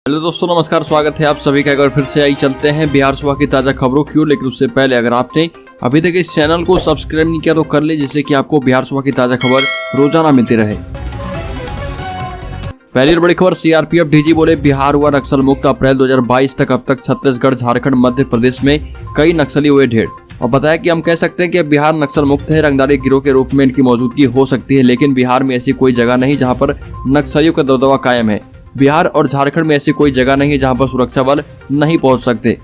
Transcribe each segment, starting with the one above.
Hello दोस्तों, नमस्कार। स्वागत है आप सभी का। अगर फिर से आई चलते हैं बिहार सुबह की ताज़ा खबरों की ओर। लेकिन उससे पहले अगर आपने अभी तक इस चैनल को सब्सक्राइब नहीं किया तो कर ले, जिससे कि आपको बिहार सुबह की ताज़ा खबर रोजाना मिलती रहे। पहली बड़ी खबर, सीआरपीएफ डीजी बोले बिहार हुआ नक्सल मुक्त। अप्रैल 2022 तक अब तक छत्तीसगढ़, झारखंड, मध्य प्रदेश में कई नक्सली हुए ढेर। और बताया कि हम कह सकते हैं कि अब बिहार नक्सल मुक्त है। रंगदारी गिरोह के रूप में इनकी मौजूदगी हो सकती है, लेकिन बिहार में ऐसी कोई जगह नहीं जहां पर नक्सलियों का दबदबा कायम है। बिहार और झारखंड में ऐसी कोई जगह नहीं है जहां पर सुरक्षा बल नहीं पहुंच सकते।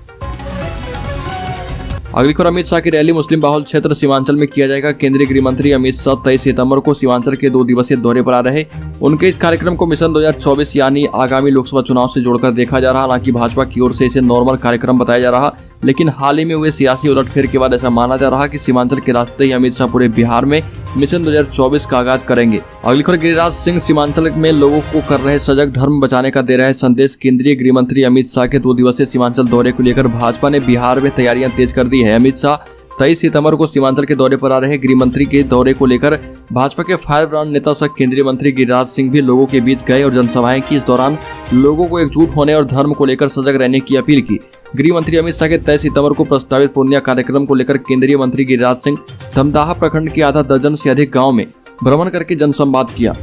अगली खबर, अमित शाह की रैली मुस्लिम बाहुल क्षेत्र सीमांचल में किया जाएगा। केंद्रीय गृह मंत्री अमित शाह 23 सितंबर को सीमांचल के 2 दिवसीय दौरे पर आ रहे। उनके इस कार्यक्रम को मिशन 2024 यानी आगामी लोकसभा चुनाव से जोड़कर देखा जा रहा। हालांकि भाजपा की ओर से इसे नॉर्मल कार्यक्रम बताया जा रहा, लेकिन हाल ही में हुए सियासी उलटफेर के बाद ऐसा माना जा रहा कि सीमांचल के रास्ते ही अमित शाह पूरे बिहार में मिशन 2024 का आगाज करेंगे। अगली खबर, गिरिराज सिंह सीमांचल में लोगों को कर रहे सजग, धर्म बचाने का दे रहे संदेश। केंद्रीय गृह मंत्री अमित शाह के 2 दिवसीय सीमांचल दौरे को लेकर भाजपा ने बिहार में तैयारियां तेज कर दी है। अमित शाह 23 सितंबर को सीमांचल के दौरे पर आ रहे। गृह मंत्री के दौरे को लेकर भाजपा के फायर ब्रांड नेता सह केंद्रीय मंत्री गिरिराज सिंह भी लोगों के बीच गए और जनसभाएं की। इस दौरान लोगों को एकजुट होने और धर्म को लेकर सजग रहने की अपील की। गृह मंत्री अमित शाह के 23 सितंबर को प्रस्तावित पुण्य कार्यक्रम को लेकर केंद्रीय मंत्री गिरिराज सिंह धमदाहा प्रखंड के आधा दर्जन से अधिक गाँव में भ्रमण करके जनसंवाद किया।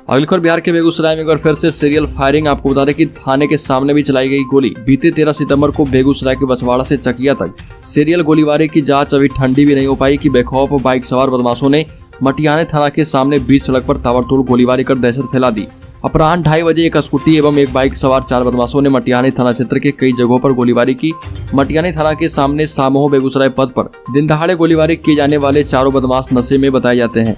अगली खबर, बिहार के बेगूसराय में एक बार फिर से सीरियल फायरिंग। आपको बता दें कि थाने के सामने भी चलाई गई गोली। बीते 13 सितंबर को बेगूसराय के बछवाड़ा से चकिया तक सीरियल गोलीबारी की जांच अभी ठंडी भी नहीं हो पाई कि बेखौफ बाइक सवार बदमाशों ने मटियाने थाना के सामने बीच सड़क पर ताबड़तोड़ गोलीबारी कर दहशत फैला दी। अपराह्न 2:30 बजे एक स्कूटी एवं एक बाइक सवार 4 बदमाशों ने मटियानी थाना क्षेत्र के कई जगहों पर गोलीबारी की। मटियानी थाना के सामने सामोह बेगूसराय पथ पर दिन दहाड़े गोलीबारी किए जाने वाले चारों बदमाश नशे में बताए जाते हैं।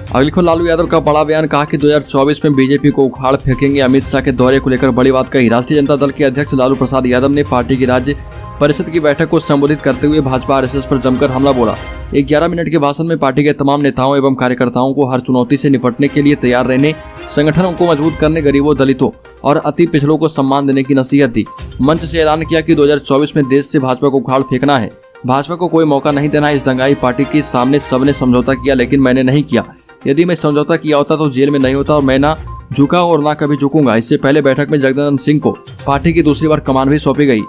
अगली खबर, लालू यादव का बड़ा बयान। कहा कि 2024 में बीजेपी को उखाड़ फेंकेंगे। अमित शाह के दौरे को लेकर बड़ी बात कही। राष्ट्रीय जनता दल के अध्यक्ष लालू प्रसाद यादव ने पार्टी की राज्य परिषद की बैठक को संबोधित करते हुए भाजपा आरएसएस पर जमकर हमला बोला। 11 मिनट के भाषण में पार्टी के तमाम नेताओं एवं कार्यकर्ताओं को हर चुनौती से निपटने के लिए तैयार रहने, संगठनों को मजबूत करने, गरीबों, दलितों और अति पिछड़ों को सम्मान देने की नसीहत दी। मंच से ऐलान किया कि 2024 में देश से भाजपा को उखाड़ फेंकना है। भाजपा को कोई मौका नहीं देना है। इस दंगाई पार्टी के सामने सबने समझौता किया, लेकिन मैंने नहीं किया। यदि मैं समझौता किया होता तो जेल में नहीं होता और मैं ना झुका और ना कभी झुकूंगा। इससे पहले बैठक में जगदानंद सिंह को पार्टी की दूसरी बार कमान भी सौंपी गई।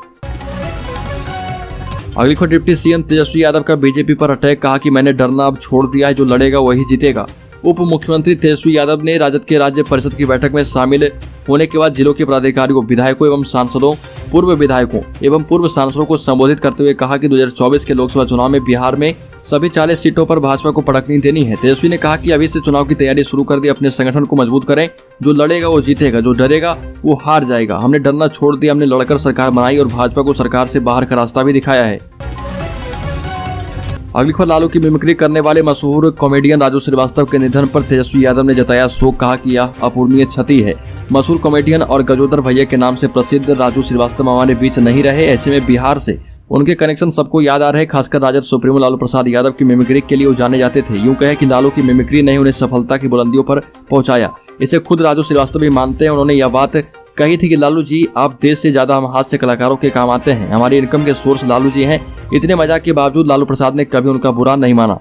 अगली खबर, डिप्टी सीएम तेजस्वी यादव का बीजेपी पर अटैक। कहा कि मैंने डरना अब छोड़ दिया है, जो लड़ेगा वही जीतेगा। उप मुख्यमंत्री तेजस्वी यादव ने राजद के राज्य परिषद की बैठक में शामिल होने के बाद जिलों के पदाधिकारियों, विधायकों एवं सांसदों, पूर्व विधायकों एवं पूर्व सांसदों को संबोधित करते हुए कहा कि 2024 के लोकसभा चुनाव में बिहार में सभी 40 सीटों पर भाजपा को पटकनी देनी है। तेजस्वी ने कहा कि अभी से चुनाव की तैयारी शुरू कर दी। अपने संगठन को मजबूत करें। जो लड़ेगा वो जीतेगा, जो डरेगा वो हार जाएगा। हमने डरना छोड़ दिया। हमने लड़कर सरकार बनाई और भाजपा को सरकार से बाहर का रास्ता भी दिखाया है। अगली खबर, लालू की मिमिक्री करने वाले मशहूर कॉमेडियन राजू श्रीवास्तव के निधन पर तेजस्वी यादव ने जताया शोक। कहा कि यह अपूरणीय क्षति है। मशहूर कॉमेडियन और गजोदर भैया के नाम से प्रसिद्ध राजू श्रीवास्तव हमारे बीच नहीं रहे। ऐसे में बिहार से उनके कनेक्शन सबको याद आ रहे। खासकर राजद सुप्रीमो लालू प्रसाद यादव की मिमिक्री के लिए वो जाने जाते थे। यूं कहे कि लालू की मिमिक्री ने उन्हें सफलता की बुलंदियों पर पहुंचाया। इसे खुद राजू श्रीवास्तव भी मानते हैं। उन्होंने यह बात कही थी कि लालू जी, आप देश से ज्यादा हम हास्य कलाकारों के काम आते हैं। हमारी इनकम के सोर्स लालू जी हैं। इतने मजाक के बावजूद लालू प्रसाद ने कभी उनका बुरा नहीं माना।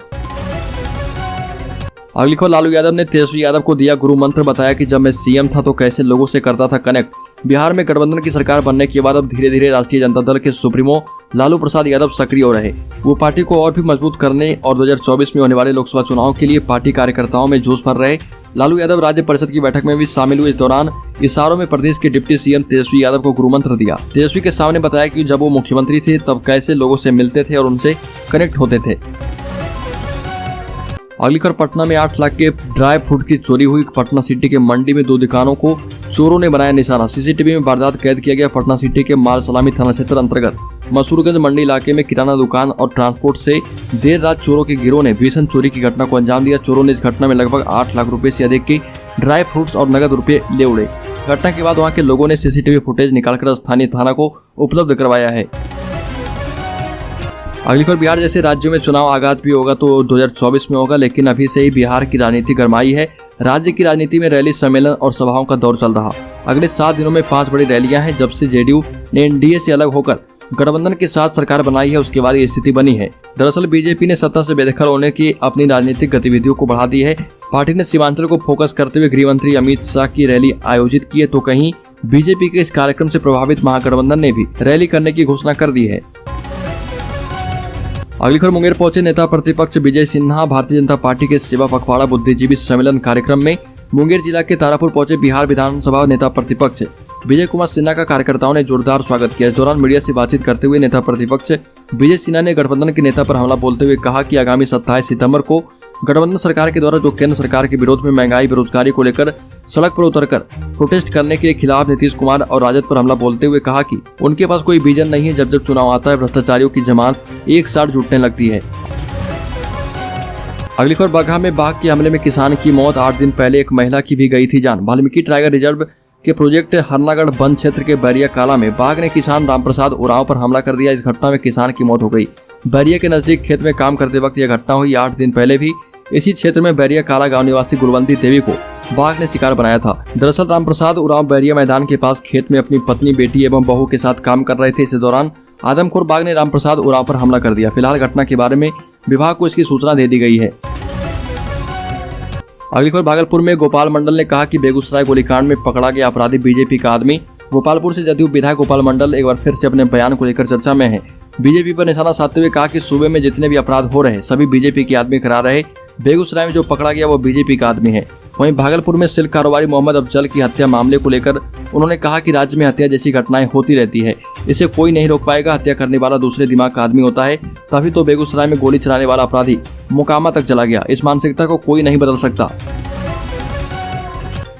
अगली खबर, लालू यादव ने तेजस्वी यादव को दिया गुरु मंत्र। बताया कि जब मैं सीएम था तो कैसे लोगों से करता था कनेक्ट। बिहार में गठबंधन की सरकार बनने के बाद अब धीरे धीरे राष्ट्रीय जनता दल के सुप्रीमो लालू प्रसाद यादव सक्रिय हो रहे। वो पार्टी को और भी मजबूत करने और 2024 में होने वाले लोकसभा चुनाव के लिए पार्टी कार्यकर्ताओं में जोश भर रहे। लालू यादव राज्य परिषद की बैठक में भी शामिल हुए। इस दौरान इशारों में प्रदेश के डिप्टी सीएम तेजस्वी यादव को गुरु मंत्र दिया। तेजस्वी के सामने बताया कि जब वो मुख्यमंत्री थे तब कैसे लोगों से मिलते थे और उनसे कनेक्ट होते थे। अगली खबर, पटना में 8 लाख के ड्राई फ्रूट की चोरी हुई। पटना सिटी के मंडी में 2 दुकानों को चोरों ने बनाया निशाना। सीसीटीवी में वारदात कैद किया गया। पटना सिटी के माल सलामी थाना क्षेत्र अंतर्गत मसूरगंज मंडी इलाके में किराना दुकान और ट्रांसपोर्ट से देर रात चोरों के गिरोह ने भीषण चोरी की घटना को अंजाम दिया। चोरों ने इस घटना में लगभग 8 लाख रुपए से अधिक की ड्राई फ्रूट्स और नगद रुपए ले उड़े। घटना के बाद वहां के लोगों ने सीसीटीवी फुटेज निकालकर स्थानीय थाना को उपलब्ध करवाया है। अगली खबर, बिहार जैसे राज्यों में चुनाव आगाज भी होगा तो 2024 में होगा, लेकिन अभी से ही बिहार की राजनीति गरमाई है। राज्य की राजनीति में रैली, सम्मेलन और सभाओं का दौर चल रहा। अगले 7 दिनों में 5 बड़ी रैलियां हैं। जब से जेडीयू ने एनडीए से अलग होकर गठबंधन के साथ सरकार बनाई है उसके बाद ये स्थिति बनी है। दरअसल बीजेपी ने सत्ता से बेदखल होने की अपनी राजनीतिक गतिविधियों को बढ़ा दी है। पार्टी ने सीमांचल को फोकस करते हुए गृह मंत्री अमित शाह की रैली आयोजित की है, तो कहीं बीजेपी के इस कार्यक्रम से प्रभावित महागठबंधन ने भी रैली करने की घोषणा कर दी है। अगली खबर, मुंगेर पहुंचे नेता प्रतिपक्ष विजय सिन्हा। भारतीय जनता पार्टी के सेवा पखवाड़ा बुद्धिजीवी सम्मेलन कार्यक्रम में मुंगेर जिला के तारापुर पहुंचे बिहार विधानसभा नेता प्रतिपक्ष विजय कुमार सिन्हा का कार्यकर्ताओं ने जोरदार स्वागत किया। इस दौरान मीडिया से बातचीत करते हुए नेता प्रतिपक्ष विजय सिन्हा ने गठबंधन के नेता पर हमला बोलते हुए कहा कि आगामी 27 सितंबर को गठबंधन सरकार के द्वारा जो केंद्र सरकार के विरोध में महंगाई बेरोजगारी को लेकर सड़क पर उतरकर प्रोटेस्ट करने के खिलाफ नीतीश कुमार और राजद पर हमला बोलते हुए कहा कि उनके पास कोई विजन नहीं है। जब जब चुनाव आता है भ्रष्टाचारियों की जमात एक साथ जुटने लगती है। अगली खबर, बगहा में बाघ के हमले में किसान की मौत। 8 दिन पहले एक महिला की भी गई थी जान। वाल्मीकि टाइगर रिजर्व के प्रोजेक्ट हरनागढ़ वन क्षेत्र के बैरिया काला में बाघ ने किसान रामप्रसाद उरांव पर हमला कर दिया। इस घटना में किसान की मौत हो गई। बैरिया के नजदीक खेत में काम करते वक्त यह घटना हुई। 8 दिन पहले भी इसी क्षेत्र में बैरिया काला गांव निवासी गुलवंती देवी को बाघ ने शिकार बनाया था। दरअसल रामप्रसाद उरांव बैरिया मैदान के पास खेत में अपनी पत्नी, बेटी एवं बहू के साथ काम कर रहे थे। इस दौरान आदमखोर बाघ ने रामप्रसाद उरांव पर हमला कर दिया। फिलहाल घटना के बारे में विभाग को इसकी सूचना दे दी गई है। अगली खबर, भागलपुर में गोपाल मंडल ने कहा कि बेगूसराय गोलीकांड में पकड़ा गया अपराधी बीजेपी का आदमी। गोपालपुर से जदयू विधायक गोपाल मंडल एक बार फिर से अपने बयान को लेकर चर्चा में है। बीजेपी पर निशाना साधते हुए कहा कि सूबे में जितने भी अपराध हो रहे हैं सभी बीजेपी के आदमी करा रहे। बेगूसराय में जो पकड़ा गया वो बीजेपी का आदमी है। वहीं भागलपुर में सिल्क कारोबारी मोहम्मद अफजल की हत्या मामले को लेकर उन्होंने कहा कि राज्य में हत्या जैसी घटनाएं होती रहती है, इसे कोई नहीं रोक पाएगा। हत्या करने वाला दूसरे दिमाग का आदमी होता है, तभी तो बेगूसराय में गोली चलाने वाला अपराधी मोकामा तक चला गया। इस मानसिकता को कोई नहीं बदल सकता।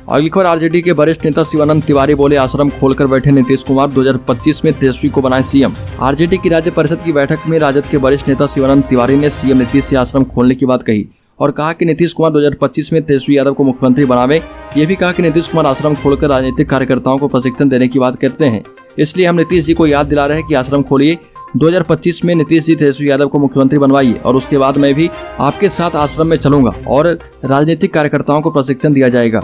अगली खबर, आरजेडी के वरिष्ठ नेता शिवानंद तिवारी बोले आश्रम खोलकर बैठे नीतीश कुमार, 2025 में तेजस्वी को बनाए सीएम। आरजेडी की राज्य परिषद की बैठक में राजद के वरिष्ठ नेता शिवानंद तिवारी ने सीएम नीतीश से आश्रम खोलने की बात कही और कहा कि नीतीश कुमार 2025 में तेजस्वी यादव को मुख्यमंत्री बनावे। ये भी कहा कि नीतीश कुमार आश्रम खोलकर राजनीतिक कार्यकर्ताओं को प्रशिक्षण देने की बात करते हैं, इसलिए हम नीतीश जी को याद दिला रहे हैं कि आश्रम खोलिए। 2025 में नीतीश जी तेजस्वी यादव को मुख्यमंत्री बनवाइए और उसके बाद मैं भी आपके साथ आश्रम में चलूंगा और राजनीतिक कार्यकर्ताओं को प्रशिक्षण दिया जाएगा।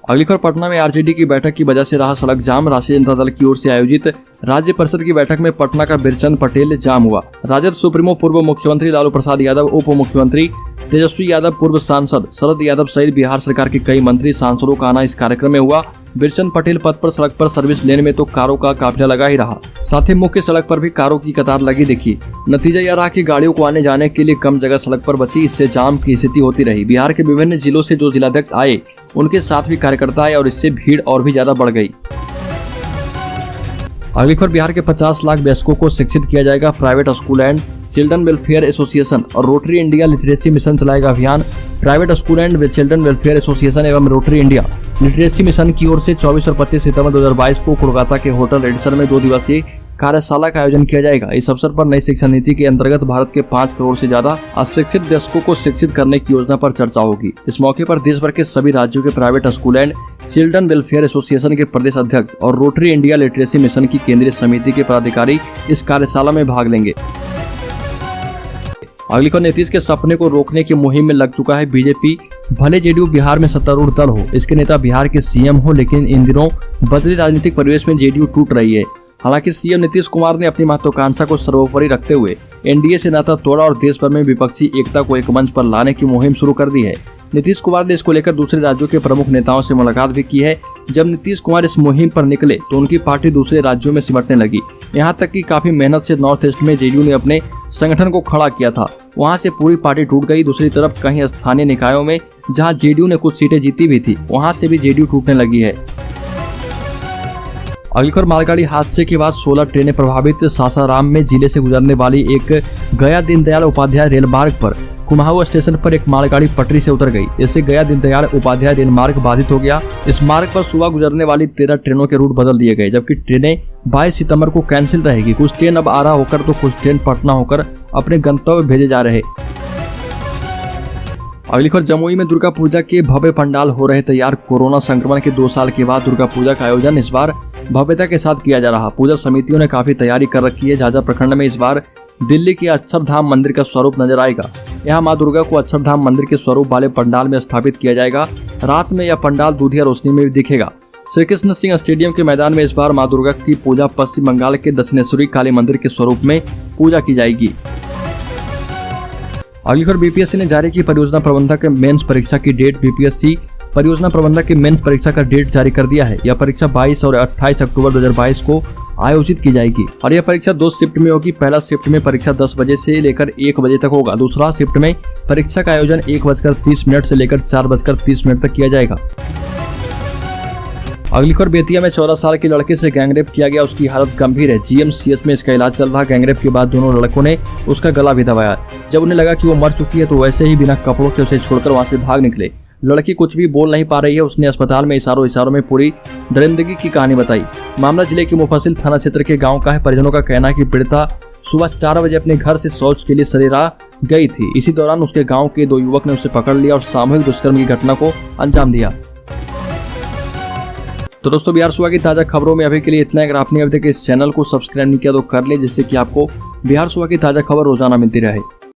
अगली खबर, पटना में आरजेडी की बैठक की वजह से रहा सड़क जाम। राष्ट्रीय जनता दल की ओर से आयोजित राज्य परिषद की बैठक में पटना का बिरचंद पटेल जाम हुआ। राजद सुप्रीमो पूर्व मुख्यमंत्री लालू प्रसाद यादव, उप मुख्यमंत्री तेजस्वी यादव, पूर्व सांसद शरद यादव सहित बिहार सरकार के कई मंत्री सांसदों का आना इस कार्यक्रम में हुआ। बिरचंद पटेल पथ पर सड़क पर सर्विस लेन में तो कारों का काफिला लगा ही रहा, साथ ही मुख्य सड़क पर भी कारों की कतार लगी दिखी। नतीजा यह रहा कि गाड़ियों को आने जाने के लिए कम जगह सड़क पर बची, इससे जाम की स्थिति होती रही। बिहार के विभिन्न जिलों से जो जिलाध्यक्ष आए उनके साथ भी कार्यकर्ता आए और इससे भीड़ और भी ज्यादा बढ़ गई। अगली खबर, बिहार के 50 लाख वयस्कों को शिक्षित किया जाएगा। Private school and children welfare association और रोटरी इंडिया लिटरेसी मिशन चलाएगा अभियान। Private school and children welfare association एवं रोटरी इंडिया लिटरेसी मिशन की ओर से 24 और 25 सितंबर 2022 को कोलकाता के होटल रेडिसन में 2 दिवसीय कार्यशाला का आयोजन किया जाएगा। इस अवसर पर नई शिक्षा नीति के अंतर्गत भारत के 5 करोड़ से ज्यादा अशिक्षित वयस्कों को शिक्षित करने की योजना पर चर्चा होगी। इस मौके पर देश भर के सभी राज्यों के private school and children welfare association के प्रदेश अध्यक्ष और रोटरी इंडिया लिटरेसी मिशन की केंद्रीय समिति के पदाधिकारी इस कार्यशाला में भाग लेंगे। अगली खबर, नीतीश के सपने को रोकने की मुहिम में लग चुका है बीजेपी। भले जेडीयू बिहार में सत्तारूढ़ दल हो, इसके नेता बिहार के सीएम हो, लेकिन इन दिनों बदले राजनीतिक परिवेश में जेडीयू टूट रही है। हालांकि सीएम नीतीश कुमार ने अपनी महत्वाकांक्षा को सर्वोपरि रखते हुए एनडीए से नाता तोड़ा और देश भर में विपक्षी एकता को एक मंच पर लाने की मुहिम शुरू कर दी है। नीतीश कुमार ने इसको लेकर दूसरे राज्यों के प्रमुख नेताओं से मुलाकात भी की है। जब नीतीश कुमार इस मुहिम पर निकले तो उनकी पार्टी दूसरे राज्यों में सिमटने लगी। यहाँ तक कि काफी मेहनत से नॉर्थ ईस्ट में जेडीयू ने अपने संगठन को खड़ा किया था, वहाँ से पूरी पार्टी टूट गई। दूसरी तरफ कहीं स्थानीय निकायों में जहाँ जेडीयू ने कुछ सीटें जीती भी थी, वहाँ से भी जेडीयू टूटने लगी है। अगली खबर, मालगाड़ी हादसे के बाद 16 ट्रेनें प्रभावित। सासाराम में जिले से गुजरने वाली एक गया दीनदयाल उपाध्याय रेल मार्ग पर कुमाऊं स्टेशन पर एक मालगाड़ी पटरी से उतर गई। इससे गया दीनदयाल उपाध्याय रेल मार्ग बाधित हो गया। इस मार्ग पर सुबह गुजरने वाली 13 ट्रेनों के रूट बदल दिए गए, जबकि ट्रेनें 22 सितंबर को कैंसिल रहेगी। कुछ ट्रेन अब आरा होकर तो कुछ ट्रेन पटना होकर अपने गंतव्य भेजे जा रहे। अगली खबर, जमुई में दुर्गा पूजा के भव्य पंडाल हो रहे तैयार। कोरोना संक्रमण के 2 साल के बाद दुर्गा पूजा का आयोजन इस बार भव्यता के साथ किया जा रहा। पूजा समितियों ने काफी तैयारी कर रखी है। झाझा प्रखंड में इस बार दिल्ली के अक्षरधाम मंदिर का स्वरूप नजर आएगा। यहाँ माँ दुर्गा को अक्षरधाम मंदिर के स्वरूप वाले पंडाल में स्थापित किया जाएगा। रात में यह पंडाल दूधिया रोशनी में भी दिखेगा। श्री कृष्ण सिंह स्टेडियम के मैदान में इस बार माँ दुर्गा की पूजा पश्चिम बंगाल के दक्षिणेश्वरी काली मंदिर के स्वरूप में पूजा की जाएगी। अगली खबर बीपीएससी ने जारी की परियोजना प्रबंधक के मेंस परीक्षा की डेट। बीपीएससी परियोजना प्रबंधक की मेंस परीक्षा का डेट जारी कर दिया है। यह परीक्षा 22 और 28 अक्टूबर 2022 को आयोजित की जाएगी और यह परीक्षा 2 शिफ्ट में होगी। पहला शिफ्ट में परीक्षा 10 बजे से लेकर 1 बजे तक होगा। दूसरा शिफ्ट में परीक्षा का आयोजन 1:30 से लेकर 4:30 तक किया जाएगा। अगली खबर बेतिया में 14 साल के लड़के से गैंगरेप किया गया, उसकी हालत गंभीर है। जीएमसीएच में इसका इलाज चल रहा। गैंगरेप के बाद दोनों लड़कों ने उसका गला भी दबाया। जब उन्हें लगा कि वो मर चुकी है तो वैसे ही बिना कपड़ों के उसे छोड़कर वहां से भाग निकले। लड़की कुछ भी बोल नहीं पा रही है। उसने अस्पताल में इशारों में पूरी दरिंदगी की कहानी बताई। मामला जिले के मुफस्सिल थाना क्षेत्र के गाँव का है। परिजनों का कहना है कि पीड़िता सुबह 4 बजे अपने घर से शौच के लिए सरेरा गई थी। इसी दौरान उसके गाँव के 2 युवक ने उसे पकड़ लिया और सामूहिक दुष्कर्म की घटना को अंजाम दिया। तो दोस्तों, बिहार सुबह की ताजा खबरों में अभी के लिए इतना है। अगर आपने अभी तक इस चैनल को सब्सक्राइब नहीं किया तो कर ले, जिससे कि आपको बिहार सुबह की ताजा खबर रोजाना मिलती रहे।